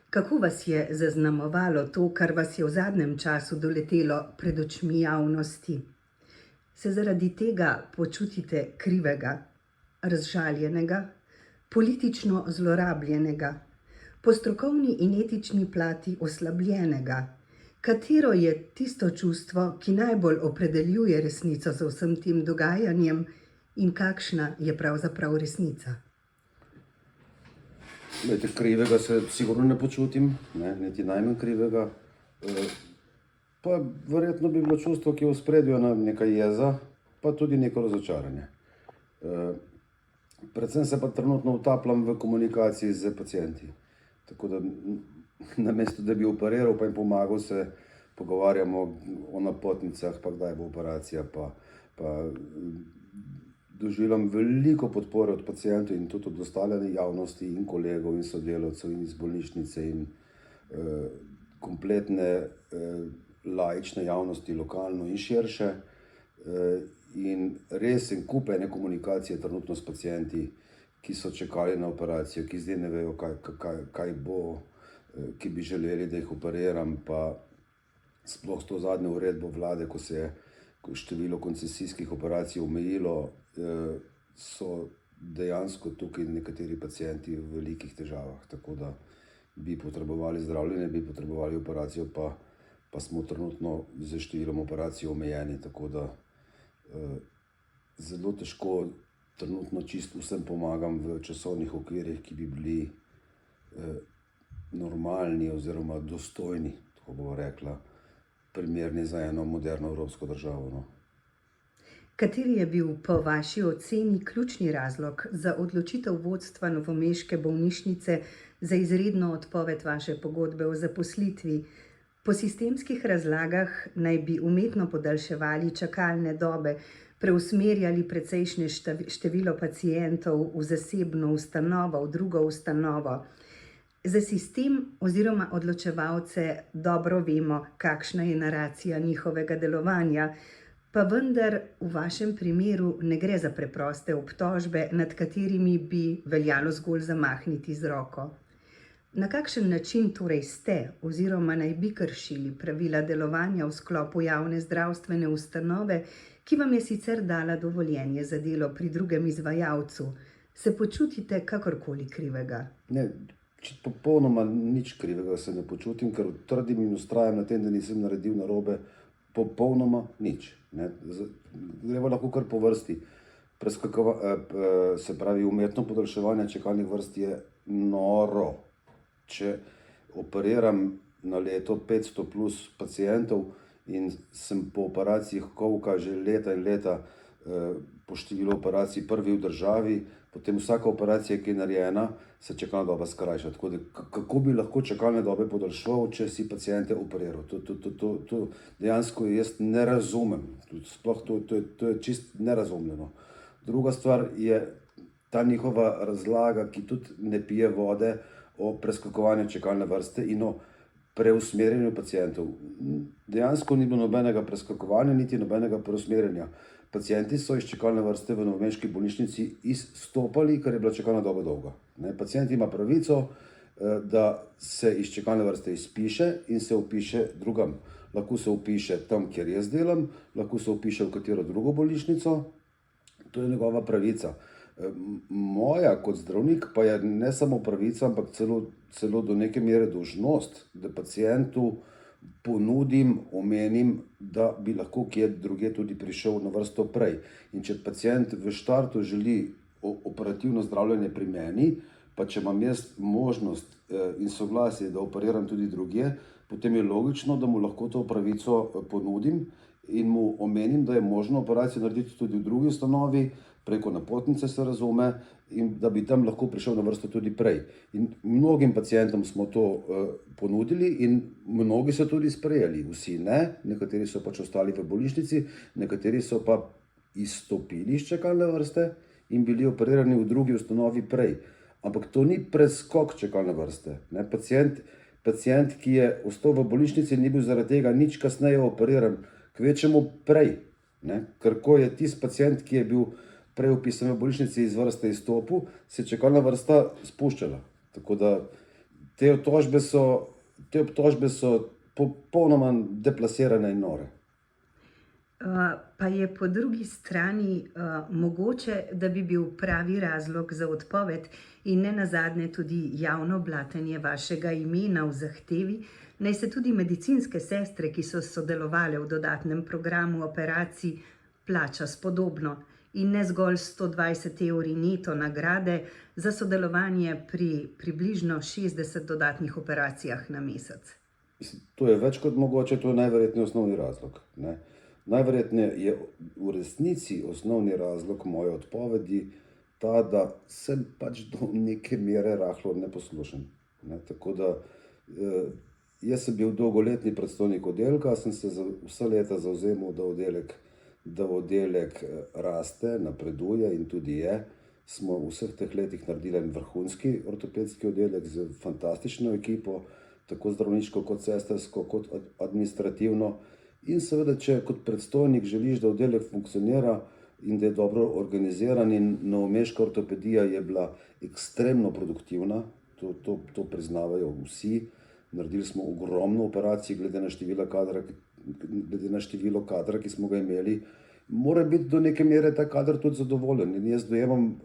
Kako vas je zaznamovalo to, kar vas je v zadnjem času doletelo pred očmi javnosti? Se zaradi tega počutite krivega, razžaljenega, politično zlorabljenega, po strokovni in etični plati oslabljenega? Katero je tisto čustvo, ki najbolj opredeljuje resnico za vsem tem dogajanjem in kakšna je pravzaprav resnica? Glejte, krivega se sigurno ne počutim, niti najmanj krivega. Pa verjetno bi bilo čustvo, ki je v ospredju, neka jeza, pa tudi neko razočaranje. Predvsem se pa trenutno utapljam v komunikaciji z pacienti. Tako da namesto, da bi operiral pa jim pomagal, se pogovarjamo o napotnicah, pa kdaj bo operacija, pa doživljam veliko podpore od pacientov in tudi od ostale javnosti in kolegov in sodelavcev in iz bolnišnice in kompletne laične javnosti, lokalno in širše. In res en kup ene komunikacije trenutno s pacienti, ki so čakali na operacijo, ki zdaj ne vejo, kaj bo, ki bi želeli, da jih operiram, pa sploh s to zadnjo uredbo vlade, ko se je število koncesijskih operacij omejilo, so dejansko tukaj nekateri pacienti v velikih težavah, tako da bi potrebovali zdravljenje, bi potrebovali operacijo, pa smo trenutno z številom operacij omejeni, tako da zelo težko trenutno čisto vsem pomagam v časovnih okvirih, ki bi bili normalni oziroma dostojni, tako bomo rekla, primerni za eno moderno evropsko državo. No. Kateri je bil po vaši oceni ključni razlog za odločitev vodstva novomeške bolnišnice za izredno odpoved vaše pogodbe o zaposlitvi? Po sistemskih razlagah naj bi umetno podaljševali čakalne dobe, preusmerjali precejšnje število pacientov v zasebno ustanovo, v drugo ustanovo. Za sistem oziroma odločevalce dobro vemo, kakšna je naracija njihovega delovanja, pa vendar v vašem primeru ne gre za preproste obtožbe, nad katerimi bi veljalo zgolj zamahniti z roko. Na kakšen način torej ste oziroma naj bi kršili pravila delovanja v sklopu javne zdravstvene ustanove, ki vam je sicer dala dovoljenje za delo pri drugem izvajalcu? Se počutite kakorkoli krivega? Ne, popolnoma nič krivega se ne počutim, ker trdim in vztrajam na tem, da nisem naredil narobe popolnoma nič. Gremo lahko kar po vrsti. Se pravi, umetno podaljševanje čakalnih vrst je noro. Če operiram na leto 500 plus pacientov in sem po operacijah kolka že leta in leta po številu operacij prvi v državi, potem vsaka operacija, ki je narejena, se čakalna doba skrajša. Tako da kako bi lahko čakalne dobe podaljšal, če si paciente operiral? To dejansko jaz ne razumem. Sploh to je čist nerazumljeno. Druga stvar je ta njihova razlaga, ki tudi ne pije vode, o preskakovanju čakalne vrste in o preusmerjanju pacientov. Dejansko ni bilo nobenega preskakovanja, niti nobenega preusmerjanja. Pacienti so iz čakalne vrste v novomeški bolnišnici izstopali, ker je bila čakalna doba dolga. Pacient ima pravico, da se iz čakalne vrste izpiše in se vpiše drugam. Lahko se vpiše tam, kjer jaz delam, lahko se vpiše v katero drugo bolnišnico. To je njegova pravica. Moja kot zdravnik pa je ne samo pravica, ampak celo do neke mere dolžnost, da pacientu ponudim, omenim, da bi lahko kje drugje tudi prišel na vrsto prej. In če pacient v štartu želi operativno zdravljenje pri meni, pa če imam jaz možnost in soglasje, da operiram tudi drugje, potem je logično, da mu lahko to pravico ponudim in mu omenim, da je možno operacijo narediti tudi v drugi ustanovi, preko napotnice se razume, in da bi tam lahko prišel na vrsto tudi prej. In mnogim pacientom smo to ponudili in mnogi so tudi sprejeli. Vsi ne, nekateri so pač ostali v bolnišnici, nekateri so pa izstopili iz čakalne vrste in bili operirani v drugi ustanovi prej. Ampak to ni preskok čakalne vrste. Pacient, ki je ostal v bolnišnici, ni bil zaradi tega nič kasneje operiran, kvečemu prej. Ker ko je tisti pacient, ki je bil prej vpisan v bolnišnici iz vrste izstopil, se je čakalna vrsta spuščala. Tako da Te obtožbe so popolnoma deplasirane in nore. Pa je po drugi strani mogoče, da bi bil pravi razlog za odpoved in ne nazadnje tudi javno blatenje vašega imena v zahtevi, naj se tudi medicinske sestre, ki so sodelovale v dodatnem programu operacij, plača spodobno in ne zgolj 120 evri neto nagrade za sodelovanje pri približno 60 dodatnih operacijah na mesec. Mislim, to je več kot mogoče, to je najverjetneje osnovni razlog, ne. Najverjetneje je v resnici osnovni razlog moje odpovedi ta, da sem pač do neke mere rahlo neposlušen, ne. Tako da jaz sem bil dolgoletni predstojnik oddelka, sem se vsa leta zavzemal, da oddelek raste, napreduje in tudi je. Smo v vseh teh letih naredili en vrhunski ortopedski oddelek z fantastično ekipo, tako zdravniško kot sestrsko, kot administrativno. In seveda, če kot predstojnik želiš, da oddelek funkcionira in da je dobro organiziran, in novomeška ortopedija je bila ekstremno produktivna, to priznavajo vsi. Naredili smo ogromno operacij glede na število kadra, ki smo ga imeli. Mora biti do neke mere ta kader tudi zadovoljen. In jaz dojemam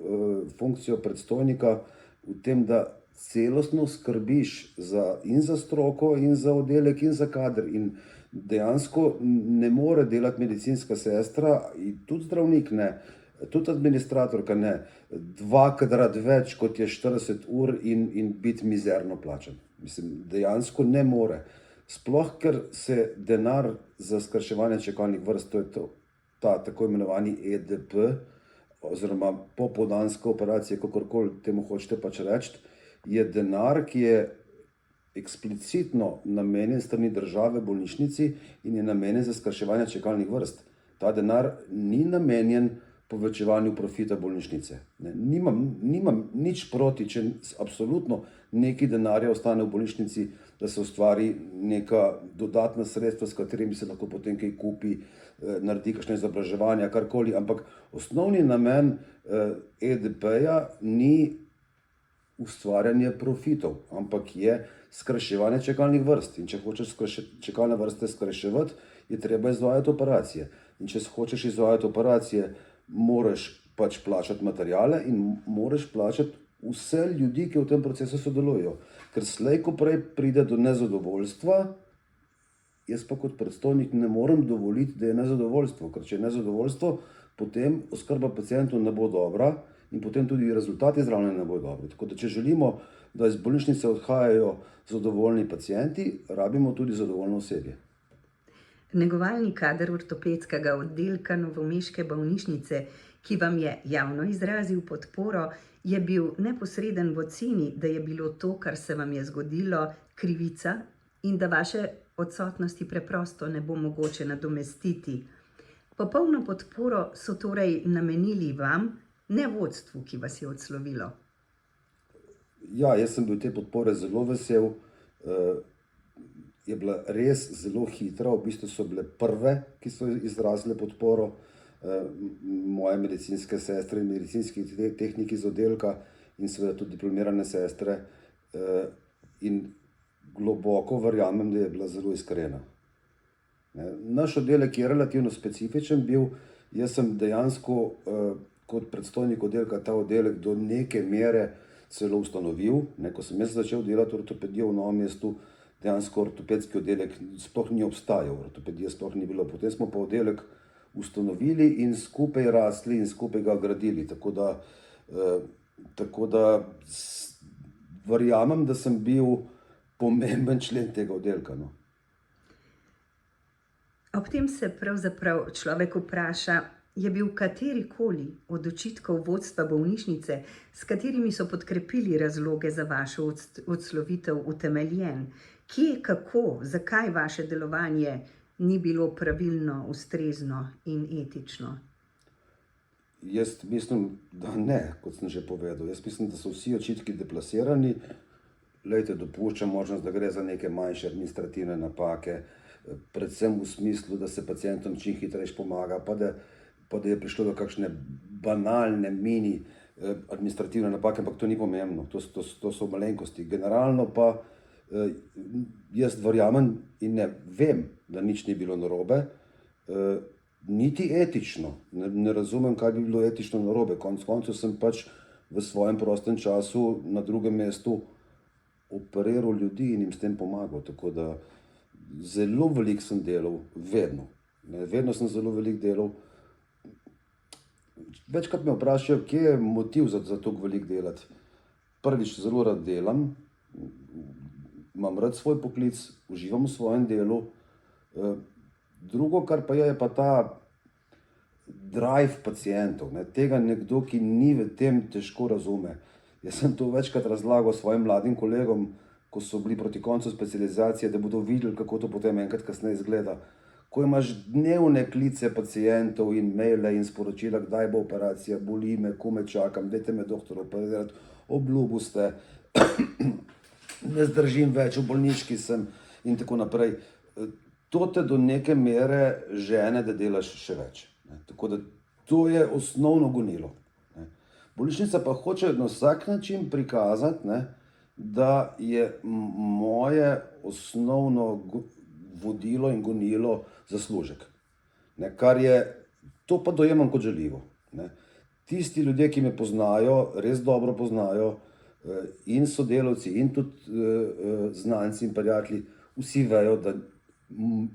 funkcijo predstojnika v tem, da celostno skrbiš in za stroko, in za oddelek, in za kader. In dejansko ne more delati medicinska sestra, in tudi zdravnik ne, tudi administratorka ne, dvakrat več, kot je 40 ur in biti mizerno plačan. Mislim, dejansko ne more. Sploh, ker se denar za skrajševanje čakalnih vrst, to je ta tako imenovani EDP, oziroma popoldanska operacija, kakorkoli temu hočete pač reči, je denar, ki je eksplicitno namenjen strani države bolnišnici in je namenjen za skrajševanje čakalnih vrst. Ta denar ni namenjen povečevanju profita bolnišnice. Nimam nič proti, če absolutno nekaj denarja ostane v bolnišnici, da se ustvari neka dodatna sredstva, s katerimi se lahko potem kaj kupi, naredi kakšne izobraževanja, karkoli, ampak osnovni namen EDP-ja ni ustvarjanje profitov, ampak je skrajševanje čakalnih vrst. In če hočeš čakalne vrste skrajševati, je treba izvajati operacije. In če hočeš izvajati operacije, moraš pač plačati materiale in moraš plačati vse ljudi, ki v tem procesu sodelujejo. Ker slej ko prej pride do nezadovoljstva, jaz pa kot predstojnik ne morem dovoliti, da je nezadovoljstvo. Ker če je nezadovoljstvo, potem oskrba pacientov ne bo dobra in potem tudi rezultati zdravljenja ne bodo dobri. Tako da če želimo, da iz bolnišnice odhajajo zadovoljni pacienti, rabimo tudi zadovoljno osebje. Negovalni kader ortopedskega oddelka novomeške bolnišnice, ki vam je javno izrazil podporo, je bil neposreden v oceni, da je bilo to, kar se vam je zgodilo, krivica in da vaše odsotnosti preprosto ne bo mogoče nadomestiti. Popolno podporo so torej namenili vam, ne vodstvu, ki vas je odslovilo. Ja, jaz sem bil te podpore zelo vesel. Je bila res zelo hitra, v bistvu so bile prve, ki so izrazile podporo, moje medicinske sestre in medicinski tehniki z oddelka in seveda tudi diplomirane sestre. In globoko verjamem, da je bila zelo iskrena. Naš oddelek je relativno specifičen bil. Jaz sem dejansko kot predstojnik oddelka ta oddelek do neke mere celo ustanovil. Ko sem jaz začel delati ortopedijo v Novem mestu, dejansko ortopedski oddelek sploh ni obstajal, ortopedije sploh ni bilo. Potem smo pa oddelek ustanovili in skupaj rasli in skupaj ga gradili. Tako da verjamem, da sem bil pomemben člen tega oddelka. Ob tem se pravzaprav človek vpraša, je bil katerikoli od očitkov vodstva bolnišnice, s katerimi so podkrepili razloge za vašo odslovitev, utemeljen? Kje, kako, zakaj vaše delovanje ni bilo pravilno, ustrezno in etično? Jaz mislim, da ne, kot sem že povedal. Jaz mislim, da so vsi očitki deplasirani. Glejte, dopuščam možnost, da gre za neke manjše administrativne napake, predvsem v smislu, da se pacientom čim hitreje pomaga, pa da je prišlo do kakšne banalne mini administrativne napake, ampak to ni pomembno, to so malenkosti. Generalno pa jaz verjamem in ne vem, da nič ni bilo narobe, niti etično. Ne razumem, kaj bi bilo etično narobe. Konec koncev sem pač v svojem prostem času na drugem mestu operiral ljudi in jim s tem pomagal. Tako da zelo veliko sem delal, vedno. Vedno sem zelo veliko delal. Večkrat me vprašajo, kje je motiv za toliko veliko delati. Prvič, zelo rad delam, imam rad svoj poklic, uživam v svojem delu. Drugo, kar pa je pa ta drive pacientov. Tega nekdo, ki ni v tem, težko razume. Jaz sem to večkrat razlagal svojim mladim kolegom, ko so bili proti koncu specializacije, da bodo videli, kako to potem enkrat kasneje izgleda. Ko imaš dnevne klice pacientov in maile in sporočila, kdaj bo operacija, boli me, kome čakam, dajte me doktor operirati, obljubil ste, ne zdržim več, v bolniški sem in tako naprej. To te do neke mere žene, da delaš še več. Tako da to je osnovno gonilo. Bolnišnica pa hoče na vsak način prikazati, da je moje osnovno vodilo in gonilo zaslužek. Kar je, to pa dojemam kot žaljivo. Tisti ljudje, ki me poznajo, res dobro poznajo, in sodelavci, in tudi znanci in prijatelji, vsi vejo, da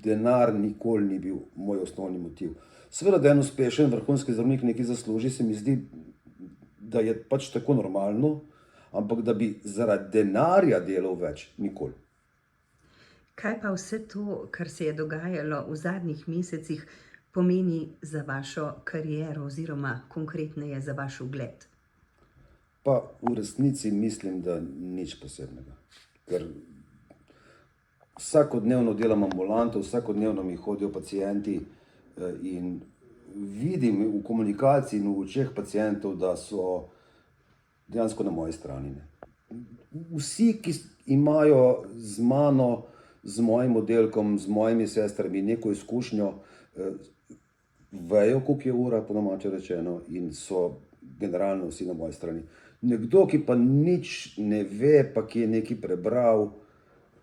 denar nikoli ni bil moj osnovni motiv. Seveda, da en uspešen vrhunski zdravnik nekaj zasluži, se mi zdi, da je pač tako normalno, ampak da bi zaradi denarja delal več, nikoli. Kaj pa vse to, kar se je dogajalo v zadnjih mesecih, pomeni za vašo kariero oziroma konkretneje za vaš ugled? Pa v resnici mislim, da nič posebnega. Ker vsakodnevno delam ambulanto, vsakodnevno mi hodijo pacienti in vidim v komunikaciji in v očeh pacientov, da so dejansko na moji strani. Vsi, ki imajo z mano, z mojim oddelkom, z mojimi sestrami neko izkušnjo, vejo, koliko je ura, po domače rečeno, in so generalno vsi na moji strani. Nekdo, ki pa nič ne ve, pa ki je nekaj prebral,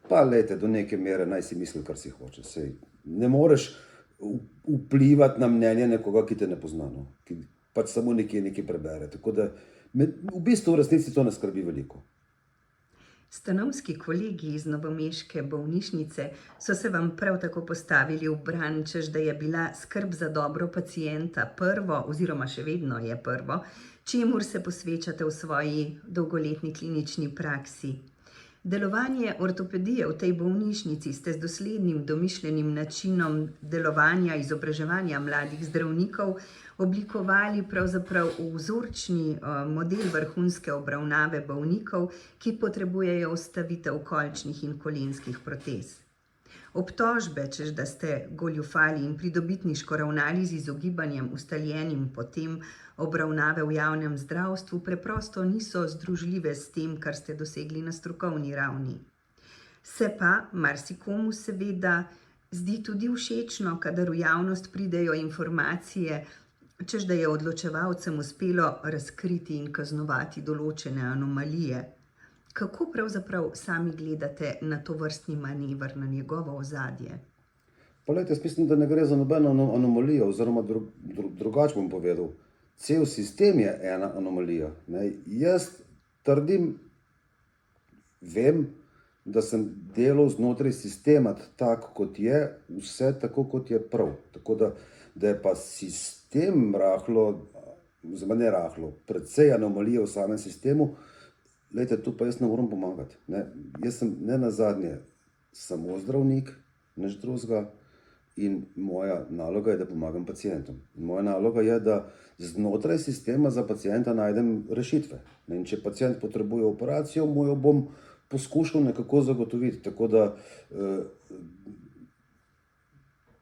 pa lejte, do neke mere naj si misli, kar si hoče. Sej ne moreš vplivati na mnenje nekoga, ki te ne pozna, ki pač samo nekaj prebere. Tako da v bistvu v resnici to ne skrbi veliko. Stanovski kolegi iz novomeške bolnišnice so se vam prav tako postavili v bran, češ da je bila skrb za dobro pacienta prvo, oziroma še vedno je prvo, čemur se posvečate v svoji dolgoletni klinični praksi. Delovanje ortopedije v tej bolnišnici ste z doslednim domišljenim načinom delovanja izobraževanja mladih zdravnikov oblikovali pravzaprav v vzorčni model vrhunske obravnave bolnikov, ki potrebujejo vstavitev kolčnih in kolenskih protez. Obtožbe, češ da ste goljufali in pridobitniško ravnali z izogibanjem ustaljenim potem obravnave v javnem zdravstvu, preprosto niso združljive s tem, kar ste dosegli na strokovni ravni. Se pa marsikomu seveda zdi tudi všečno, kadar v javnost pridejo informacije, češ da je odločevalcem uspelo razkriti in kaznovati določene anomalije. Kako pravzaprav sami gledate na to vrstni manever, na njegovo ozadje? Poglejte, jaz mislim, da ne gre za nobeno anomalijo, oziroma drugače bom povedal. Cel sistem je ena anomalija. Jaz trdim, vem, da sem delal znotraj sistema tako, kot je, vse tako, kot je prav. Tako da je pa sistem precej anomalije v samem sistemu, glejte, tu pa jaz ne moram pomagati. Jaz sem ne nazadnje samo zdravnik, nič drugega, in moja naloga je, da pomagam pacientom. Moja naloga je, da znotraj sistema za pacienta najdem rešitve. In če pacient potrebuje operacijo, mu jo bom poskušal nekako zagotoviti. Tako da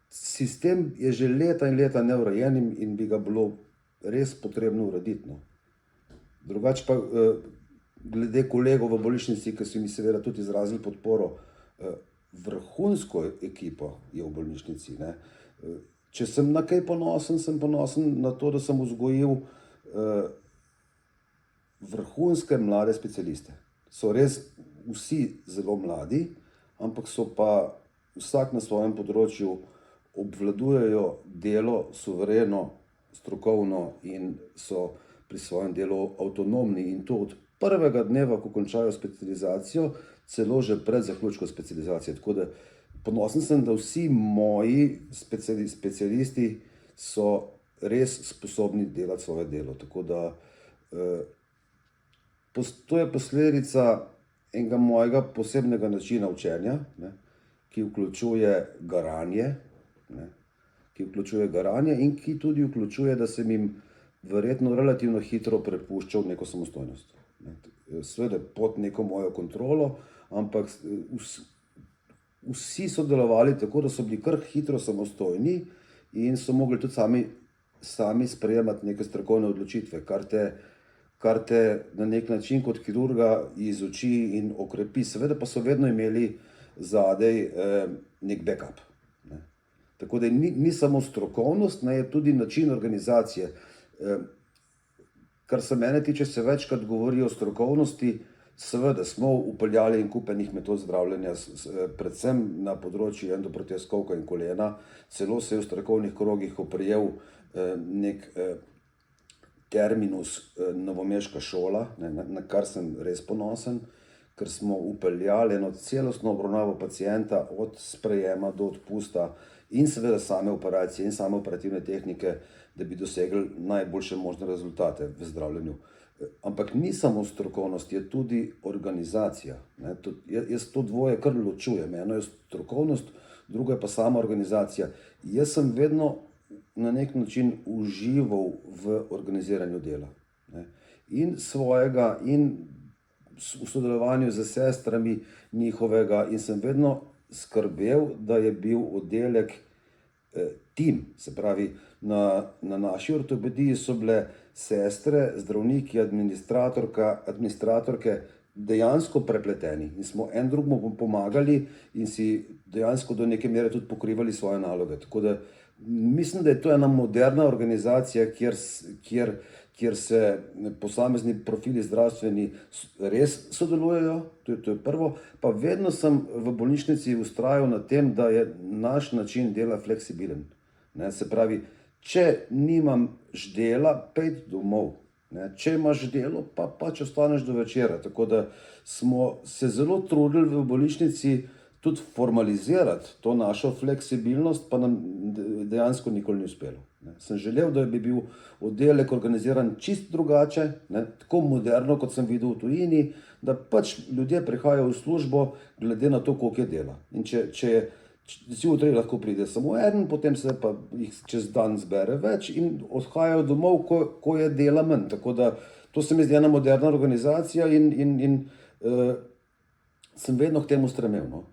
sistem je že leta in leta neurejen in bi ga bilo res potrebno urediti. Drugače pa glede kolegov v bolnišnici, ki so mi seveda tudi izrazili podporo, vrhunsko ekipo je v bolnišnici. Če sem na kaj ponosen, sem ponosen na to, da sem vzgojil vrhunske mlade specialiste. So res vsi zelo mladi, ampak so pa vsak na svojem področju obvladujejo delo suvereno, strokovno in so pri svojem delu avtonomni in to od prvega dneva, ko končajo specializacijo, celo že pred zaključkom specializacije. Tako da ponosen sem, da vsi moji specialisti so res sposobni delati svoje delo. Tako da to je posledica enega mojega posebnega načina učenja, ne, ki vključuje garanje, in ki tudi vključuje, da sem jim verjetno relativno hitro prepuščal neko samostojnost. Seveda pod neko mojo kontrolo, ampak vsi so delovali tako, da so bili kar hitro samostojni in so mogli tudi sami sprejemati neke strokovne odločitve, kar te na nek način kot kirurga izuči in okrepi. Seveda pa so vedno imeli zadaj nek backup. Tako da ni samo strokovnost, je tudi način organizacije. Kar se mene tiče, se večkrat govori o strokovnosti. Seveda smo upeljali en kup enih metod zdravljenja, predvsem na področju endoproteoskovka in kolena. Celo se je v strokovnih krogih oprijel nek terminus novomeška šola, na kar sem res ponosen, ker smo upeljali eno celostno obravnavo pacienta od sprejema do odpusta in seveda same operacije in same operativne tehnike, da bi dosegli najboljše možne rezultate v zdravljenju. Ampak ni samo strokovnost, je tudi organizacija. Jaz to dvoje kar ločujem. Eno je strokovnost, drugo je pa sama organizacija. Jaz sem vedno na nek način užival v organiziranju dela. In svojega, in v sodelovanju z sestrami njihovega, in sem vedno skrbel, da je bil oddelek tim. Se pravi, na naši ortopediji so bile sestre, zdravniki, administratorke dejansko prepleteni in smo en drugemu pomagali in si dejansko do neke mere tudi pokrivali svoje naloge. Tako da mislim, da je to ena moderna organizacija, kjer se posamezni profili zdravstveni res sodelujejo, to je prvo, pa vedno sem v bolnišnici vztrajal na tem, da je naš način dela fleksibilen. Se pravi, če nimam ždela, pojdi domov. Če imaš delo, pa pač ostaneš do večera. Tako da smo se zelo trudili v bolnišnici tudi formalizirati to našo fleksibilnost, pa nam dejansko nikoli ni uspelo. Sem želel, da bi bil oddelek organiziran čist drugače, tako moderno, kot sem videl v tujini, da pač ljudje prihajajo v službo glede na to, koliko je dela. In če zjutraj lahko pride samo eden, potem se pa jih čez dan zbere več in odhajajo domov, ko je dela manj. Tako da to se mi zdi ena moderna organizacija in sem vedno k temu stremel.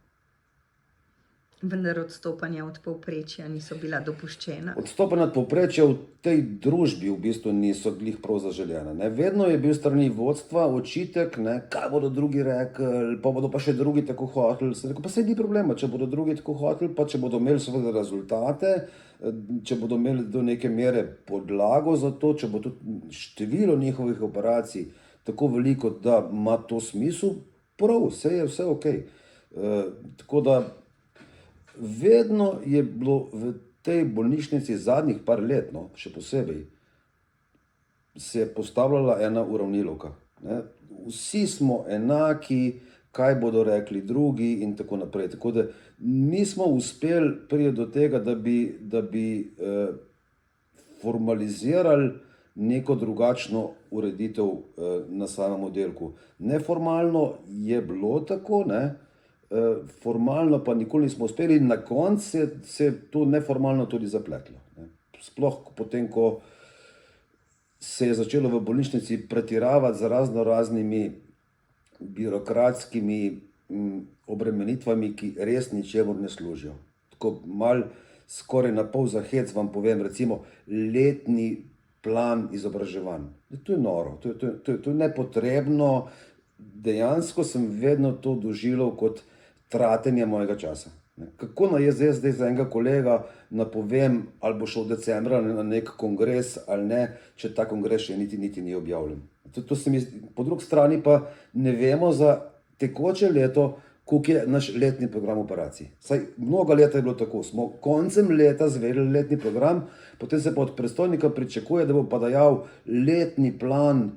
Vendar odstopanja od povprečja niso bila dopuščena. Odstopanja od povprečja v tej družbi v bistvu niso glih prav zaželjena. Vedno je bil strani vodstva očitek, kaj bodo drugi rekli, pa bodo pa še drugi tako hoteli. Sem rekel, pa saj ni problema, če bodo drugi tako hoteli, pa če bodo imeli seveda rezultate, če bodo imeli do neke mere podlago za to, če bo tudi število njihovih operacij tako veliko, da ima to smisel, prav, vse okej. Tako da vedno je bilo v tej bolnišnici zadnjih par let, še posebej, se je postavljala ena uravnilovka. Vsi smo enaki, kaj bodo rekli drugi in tako naprej. Tako da nismo uspeli priti do tega, da bi formalizirali neko drugačno ureditev na samem oddelku. Neformalno je bilo tako, formalno pa nikoli nismo uspeli in na koncu se je to neformalno tudi zapletlo. Sploh potem, ko se je začelo v bolnišnici pretiravati z raznimi birokratskimi obremenitvami, ki res ničemur ne služijo. Tako mal skoraj na pol za hec vam povem, recimo letni plan izobraževanj. To je noro, to je nepotrebno. Dejansko sem vedno to doživljal kot tratenje mojega časa. Ne. Kako naj jaz zdaj za enega kolega napovem, ali bo šel decembra na nek kongres ali ne, če ta kongres še niti ni objavljen. To se mi zdi. Po drugi strani pa ne vemo za tekoče leto, koliko je naš letni program operacij. Saj mnoga leta je bilo tako, smo koncem leta zvedeli letni program, potem se pa od predstojnika pričakuje, da bo pa dajal letni plan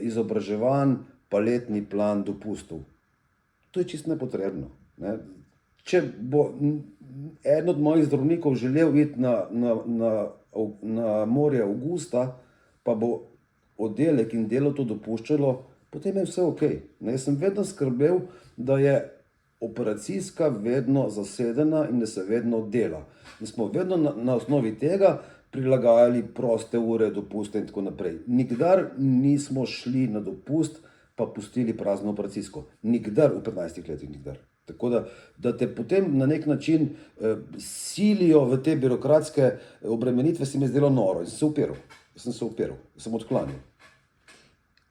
izobraževanj, pa letni plan dopustov. To je čisto nepotrebno. Ne. Če bo eden od mojih zdravnikov želel iti na morje avgusta, pa bo oddelek in delo to dopuščalo, potem je vse ok. Ne, jaz sem vedno skrbel, da je operacijska vedno zasedena in da se vedno dela. In smo vedno na osnovi tega prilagajali proste ure, dopuste in tako naprej. Nikdar nismo šli na dopust pa pustili prazno operacijsko. Nikdar v 15 letih, nikdar. Tako da te potem na nek način silijo v te birokratske obremenitve, se mi je zdelo noro in sem se upiral, sem odklanjal.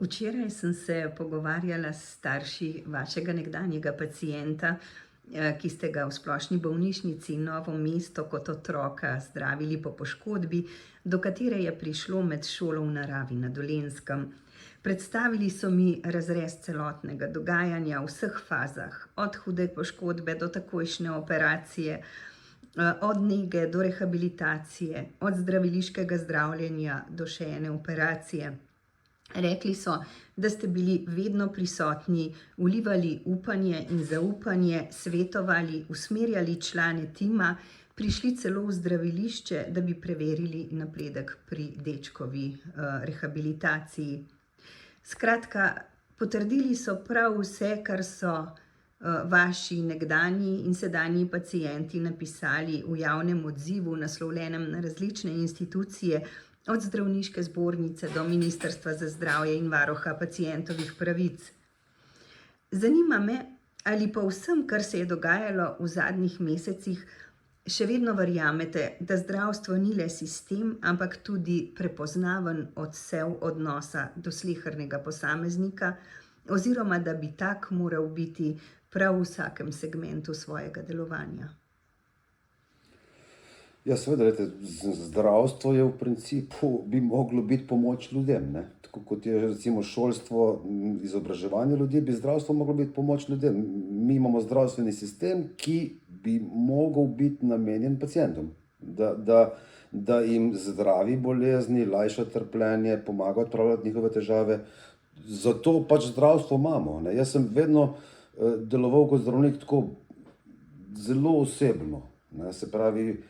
Včeraj sem se pogovarjala s starši vašega nekdanjega pacienta, ki ste ga v splošni bolnišnici Novo mesto kot otroka zdravili po poškodbi, do katere je prišlo med šolo v naravi na Dolenjskem. Predstavili so mi razrez celotnega dogajanja v vseh fazah, od hude poškodbe do takojšnje operacije, od nege do rehabilitacije, od zdraviliškega zdravljenja do še ene operacije. Rekli so, da ste bili vedno prisotni, vlivali upanje in zaupanje, svetovali, usmerjali člane tima, prišli celo v zdravilišče, da bi preverili napredek pri dečkovi rehabilitaciji. Skratka, potrdili so prav vse, kar so vaši nekdanji in sedanji pacienti napisali v javnem odzivu, naslovljenem na različne institucije, od zdravniške zbornice do Ministrstva za zdravje in varuha pacientovih pravic. Zanima me, ali po vsem, kar se je dogajalo v zadnjih mesecih, še vedno verjamete, da zdravstvo ni le sistem, ampak tudi prepoznaven odsev odnosa do slehernega posameznika, oziroma da bi tak moral biti prav v vsakem segmentu svojega delovanja. Ja, seveda, zdravstvo je v principu bi moglo biti pomoč ljudem, ne. Tako kot je recimo šolstvo, izobraževanje ljudi, bi zdravstvo moglo biti pomoč ljudem. Mi imamo zdravstveni sistem, ki bi mogel biti namenjen pacientom, da jim zdravi bolezni, lajša trpljenje, pomaga odpravljati njihove težave. Zato pač zdravstvo imamo, ne. Jaz sem vedno deloval kot zdravnik tako zelo osebno, ne. Se pravi,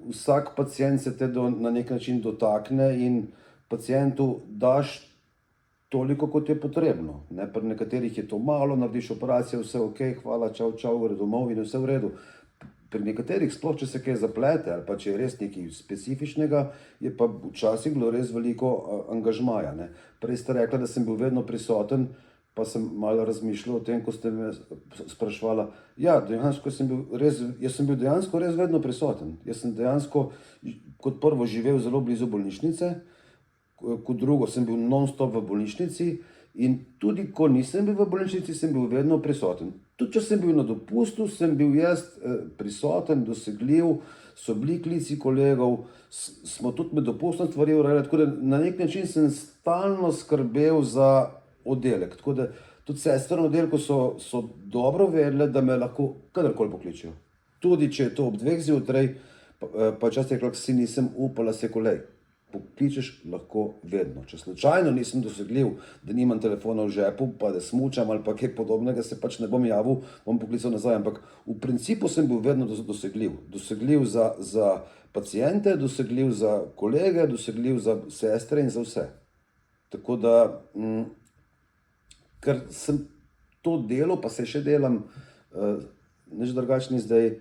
vsak pacient se te na nek način dotakne in pacientu daš toliko, kot je potrebno, ne. Pri nekaterih je to malo, narediš operacijo, vse ok, hvala, čau, gre domov in je vse v redu. Pri nekaterih, sploh če se kaj zaplete ali pa če je res nekaj specifičnega, je pa včasih bilo res veliko angažmaja, ne. Prej ste rekla, da sem bil vedno prisoten, pa sem malo razmišljal o tem, ko ste me spraševala. Ja, dejansko jaz sem bil dejansko res vedno prisoten. Jaz sem dejansko kot prvo živel zelo blizu bolnišnice, kot drugo sem bil non-stop v bolnišnici in tudi ko nisem bil v bolnišnici, sem bil vedno prisoten. Tudi če sem bil na dopustu, sem bil jaz prisoten, dosegljiv, so bili klici kolegov, smo tudi med dopustom stvari urejali, tako da na nek način sem stalno skrbel za oddelek. Tako da tudi sestre na oddelku so dobro vedele, da me lahko kadarkoli pokličejo. Tudi če je to ob 2 zjutraj, pa včasih rekla, si nisem upala, se kolej. Pokličeš lahko vedno. Če slučajno nisem dosegljiv, da nimam telefona v žepu, pa da smučam ali pa kaj podobnega, se pač ne bom javil, bom poklical nazaj. Ampak v principu sem bil vedno dosegljiv. Dosegljiv za paciente, dosegljiv za kolege, dosegljiv za sestre in za vse. Tako da, ker sem to delo, pa se še delam, nič drugačni zdaj,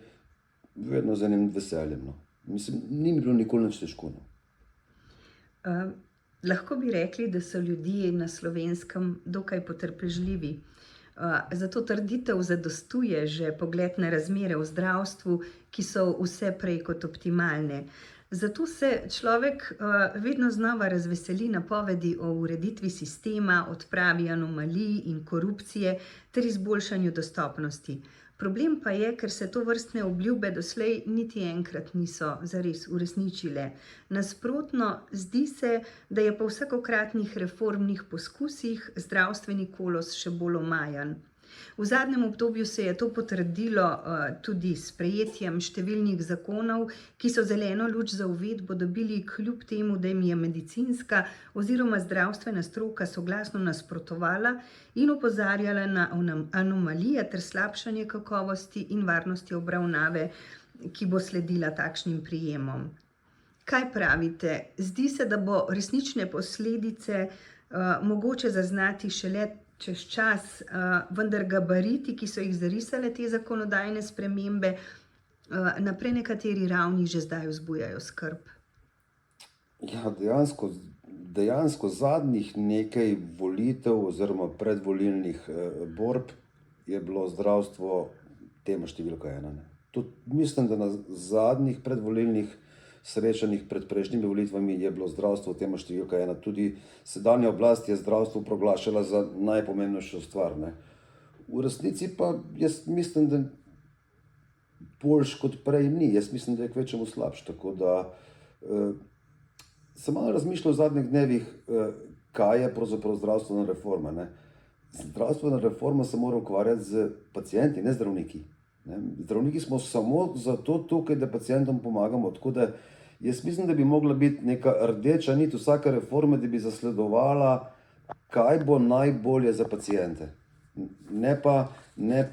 vedno z enim veseljem, no. Mislim, ni mi bilo nikoli nič težko, no. Lahko bi rekli, da so ljudje na Slovenskem dokaj potrpežljivi. Zato trditev zadostuje že pogled na razmere v zdravstvu, ki so vse prej kot optimalne. Zato se človek vedno znova razveseli napovedi o ureditvi sistema, odpravi anomalij in korupcije ter izboljšanju dostopnosti. Problem pa je, ker se to vrstne obljube doslej niti enkrat niso zares uresničile. Nasprotno, zdi se, da je po vsakokratnih reformnih poskusih zdravstveni kolos še bolj omajan. V zadnjem obdobju se je to potrdilo tudi s sprejetjem številnih zakonov, ki so zeleno luč za uvedbo dobili kljub temu, da jim je medicinska oziroma zdravstvena stroka soglasno nasprotovala in opozarjala na anomalije ter slabšanje kakovosti in varnosti obravnave, ki bo sledila takšnim prijemom. Kaj pravite? Zdi se, da bo resnične posledice mogoče zaznati šele čez čas, vendar gabariti, ki so jih zarisale te zakonodajne spremembe, na prenekateri ravni že zdaj vzbujajo skrb. Ja, dejansko zadnjih nekaj volitev oziroma predvolilnih borb je bilo zdravstvo tema številka ena. Ne. Tudi mislim, da na zadnjih predvolilnih srečanjih pred prejšnjimi volitvami je bilo zdravstvo tema številka ena. Tudi sedanja oblast je zdravstvo proglašala za najpomembnejšo stvar. Ne. V resnici pa jaz mislim, da boljš kot prej ni. Jaz mislim, da je kvečjemu slabš. Tako da sem malo razmišljal v zadnjih dnevih, kaj je pravzaprav zdravstvena reforma. Ne. Zdravstvena reforma se mora ukvarjati z pacienti, ne zdravniki. Ne. Zdravniki smo samo zato tukaj, da pacientom pomagamo. Tako da jaz mislim, da bi mogla biti neka rdeča nit vsake reforme, da bi zasledovala, kaj bo najbolje za paciente. Ne pa ne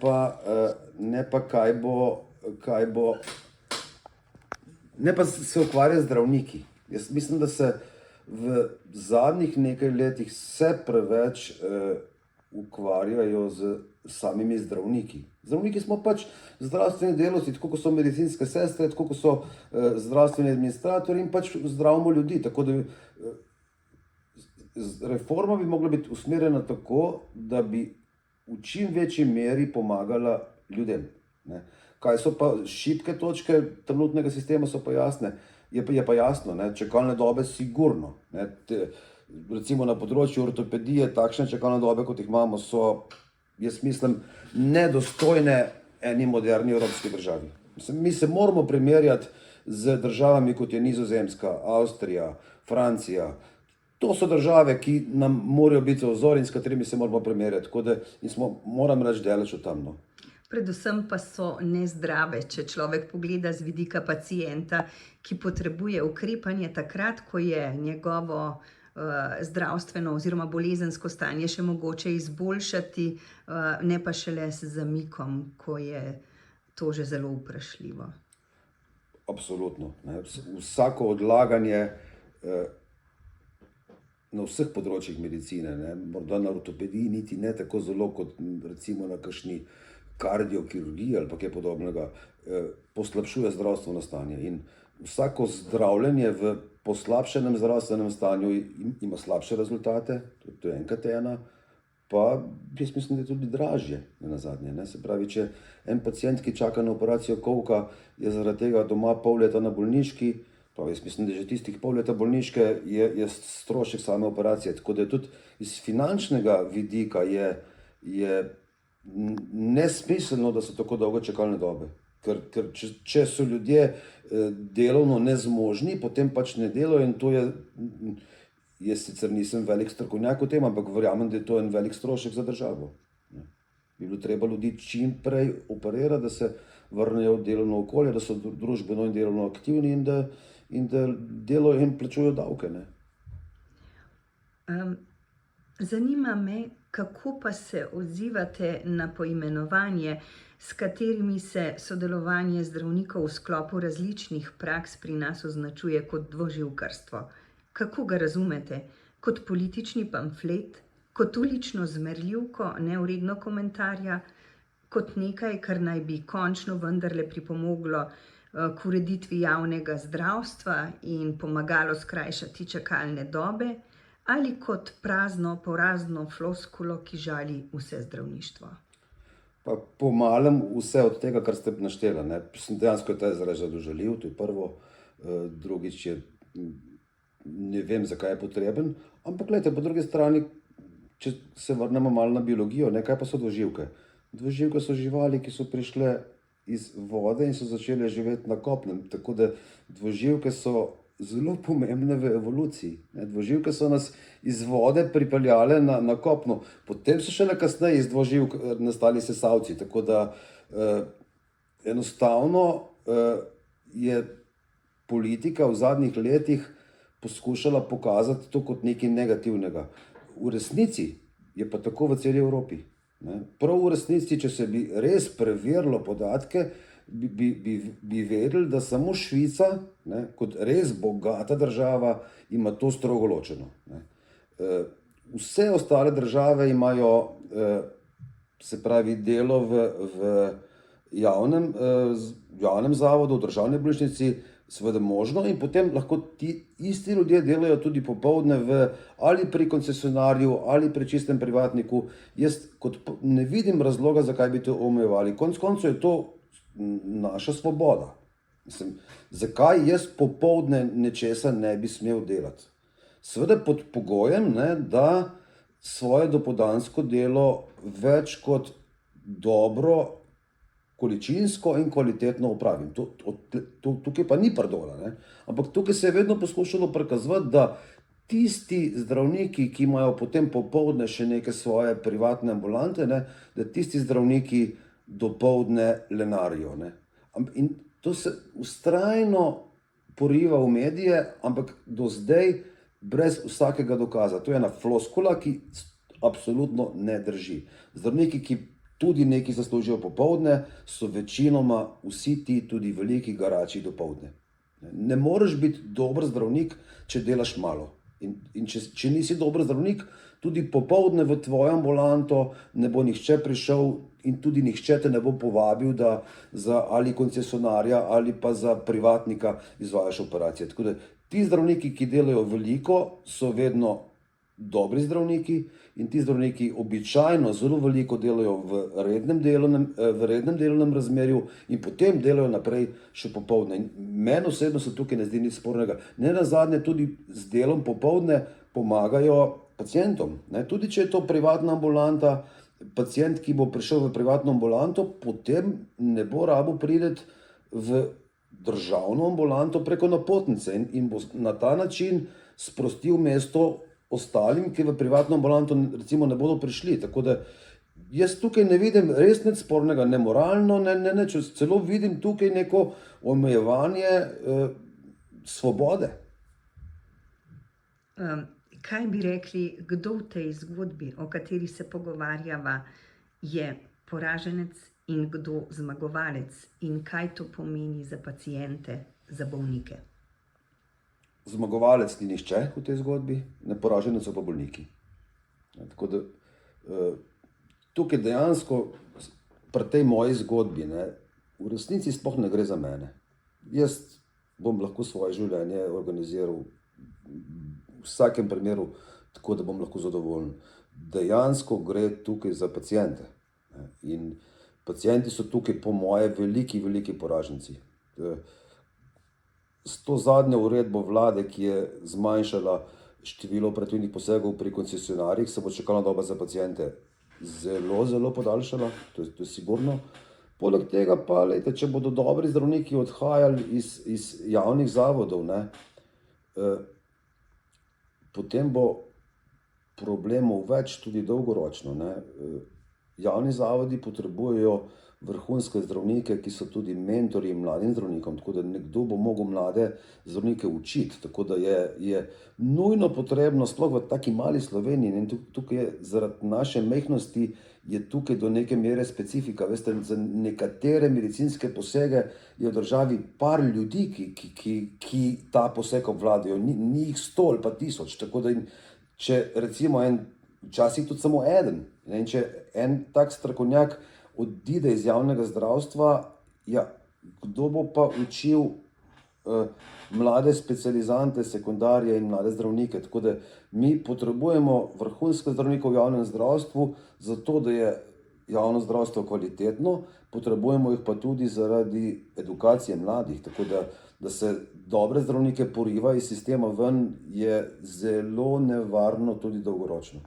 pa se ukvarjati z zdravniki. Jaz mislim, da se v zadnjih nekaj letih vse preveč ukvarjajo z samimi zdravniki. Zdravniki smo pač zdravstveni delavci, tako kot so medicinske sestre, tako kot so zdravstveni administratorji in pač zdravimo ljudi. Tako da reforma bi mogla biti usmerjena tako, da bi v čim večji meri pomagala ljudem. Ne. Kaj so pa šibke točke trenutnega sistema, so pa jasne. Je pa jasno, ne, čakalne dobe sigurno. Ne, recimo na področju ortopedije, takšne čakalne dobe, kot jih imamo, so, jaz mislim, nedostojne eni moderni evropski državi. Mi se moramo primerjati z državami, kot je Nizozemska, Avstrija, Francija. To so države, ki nam morajo biti vzor in s katerimi se moramo primerjati. Tako da moram reči, daleč od tam. No. Predvsem pa so nezdrave, če človek pogleda z vidika pacienta, ki potrebuje ukrepanje takrat, ko je njegovo zdravstveno oziroma bolezensko stanje še mogoče izboljšati, ne pa šele z zamikom, ko je to že zelo vprašljivo. Absolutno. Ne. Vsako odlaganje na vseh področjih medicine, ne. Morda na ortopediji niti ne tako zelo, kot recimo na kakšni kardiokirurgiji ali pa kaj podobnega, poslabšuje zdravstveno stanje. In vsako zdravljenje v poslabšenem zdravstvenem stanju ima slabše rezultate, to je enkrat ena, pa jaz mislim, da je tudi dražje, nenazadnje. Ne. Se pravi, če en pacient, ki čaka na operacijo kolka, je zaradi tega doma pol leta na bolniški, pa jaz mislim, da že tistih pol leta bolniške je strošek same operacije. Tako da je tudi iz finančnega vidika je nesmiselno, da so tako dolge čakalne dobe. Ker če so ljudje delovno nezmožni, potem pač ne delajo in to je, jaz sicer nisem velik strokovnjak v tem, ampak verjamem, da je to en velik strošek za državo. Bi bilo treba ljudi čim prej operirati, da se vrnejo v delovno okolje, da so družbeno in delovno aktivni in da delajo in plačujejo davke. Ne. Zanima me, kako pa se odzivate na poimenovanje, s katerimi se sodelovanje zdravnikov v sklopu različnih praks pri nas označuje kot dvoživkarstvo. Kako ga razumete? Kot politični pamflet? Kot ulično zmerljivko, nevredno komentarja? Kot nekaj, kar naj bi končno vendarle pripomoglo k ureditvi javnega zdravstva in pomagalo skrajšati čakalne dobe? Ali kot prazno, porazno floskulo, ki žali vse zdravništvo? Pa po malem vse od tega, kar ste naštela. Ne. Dejansko je ta izraz žaljiv, to je prvo. Drugič je, ne vem, zakaj je potreben. Ampak gledajte, po drugi strani, če se vrnemo malo na biologijo, ne, kaj pa so dvoživke? Dvoživke so živali, ki so prišle iz vode in so začele živeti na kopnem. Tako da dvoživke so zelo pomembne v evoluciji. Dvoživke so nas iz vode pripeljale na kopno. Potem so šele kasneje iz dvoživk nastali sesalci. Tako da enostavno je politika v zadnjih letih poskušala pokazati to kot nekaj negativnega. V resnici je pa tako v celi Evropi. Prav v resnici, če se bi res preverilo podatke, bi vedeli, da samo Švica, kot res bogata država, ima to strogo ločeno. Vse ostale države imajo, se pravi, delo v javnem zavodu, v državni bolnišnici, seveda možno, in potem lahko ti isti ljudje delajo tudi popoldne ali pri koncesionarju ali pri čistem privatniku. Jaz ne vidim razloga, zakaj bi to omejevali. Konec koncev je to naša svoboda. Mislim, zakaj jaz popoldne nečesa ne bi smel delati? Seveda pod pogojem, da svoje dopoldansko delo več kot dobro, količinsko in kvalitetno opravim. Tukaj pa ni pardona. Ampak tukaj se je vedno poskušalo prikazovati, da tisti zdravniki, ki imajo potem popoldne še neke svoje privatne ambulante, da tisti zdravniki dopoldne lenarijo. In to se vztrajno poriva v medije, ampak do zdaj brez vsakega dokaza. To je ena floskula, ki absolutno ne drži. Zdravniki, ki tudi nekaj zaslužijo popoldne, so večinoma vsi ti tudi veliki garači dopoldne. Ne moreš biti dober zdravnik, če delaš malo. In če nisi dober zdravnik, tudi popoldne v tvojo ambulanto ne bo nihče prišel in tudi nihče te ne bo povabil, da za ali koncesionarja ali pa za privatnika izvajaš operacije. Tako da ti zdravniki, ki delajo veliko, so vedno dobri zdravniki, in ti zdravniki običajno zelo veliko delajo v rednem delovnem razmerju in potem delajo naprej še popoldne. Meni osebno se tukaj ne zdi nič spornega. Nenazadnje tudi z delom popoldne pomagajo pacientom. Tudi če je to privatna ambulanta, pacient, ki bo prišel v privatno ambulanto, potem ne bo rabo priti v državno ambulanto preko napotnice in bo na ta način sprostil mesto ostalim, ki v privatno ambulanto recimo ne bodo prišli. Tako da jaz tukaj ne vidim res nič spornega, ne moralno, ne, celo vidim tukaj neko omejevanje svobode. Kaj bi rekli, kdo v tej zgodbi, o kateri se pogovarjava, je poraženec in kdo zmagovalec? In kaj to pomeni za paciente, za bolnike? Zmagovalec ni nihče v tej zgodbi, poraženec so pa bolniki. Tako da tukaj dejansko pri tej moji zgodbi v resnici sploh ne gre za mene. Jaz bom lahko svoje življenje organiziral v vsakem primeru tako, da bom lahko zadovoljen. Dejansko gre tukaj za paciente. In pacienti so tukaj po moje veliki poraženci. S to zadnjo uredbo vlade, ki je zmanjšala število operativnih posegov pri koncesionarjih, se bo čakalna doba za paciente zelo podaljšala, to je sigurno. Poleg tega pa, če bodo dobri zdravniki odhajali iz javnih zavodov, potem bo problemov več tudi dolgoročno. Javni zavodi potrebujejo vrhunske zdravnike, ki so tudi mentorji mladim zdravnikom, tako da nekdo bo mogel mlade zdravnike učiti. Tako da je nujno potrebno, sploh v taki mali Sloveniji, in tukaj je zaradi naše majhnosti je tukaj do neke mere specifika. Veste, za nekatere medicinske posege je v državi par ljudi, ki ta poseg obvladajo, ni jih 100 ali pa 1000. Tako da če recimo včasih tudi samo eden, in če en tak strokovnjak odide iz javnega zdravstva, kdo bo pa učil mlade specializante, sekundarje in mlade zdravnike? Tako da mi potrebujemo vrhunske zdravnike v javnem zdravstvu, zato da je javno zdravstvo kvalitetno, potrebujemo jih pa tudi zaradi edukacije mladih. Tako da se dobre zdravnike poriva iz sistema ven, je zelo nevarno tudi dolgoročno.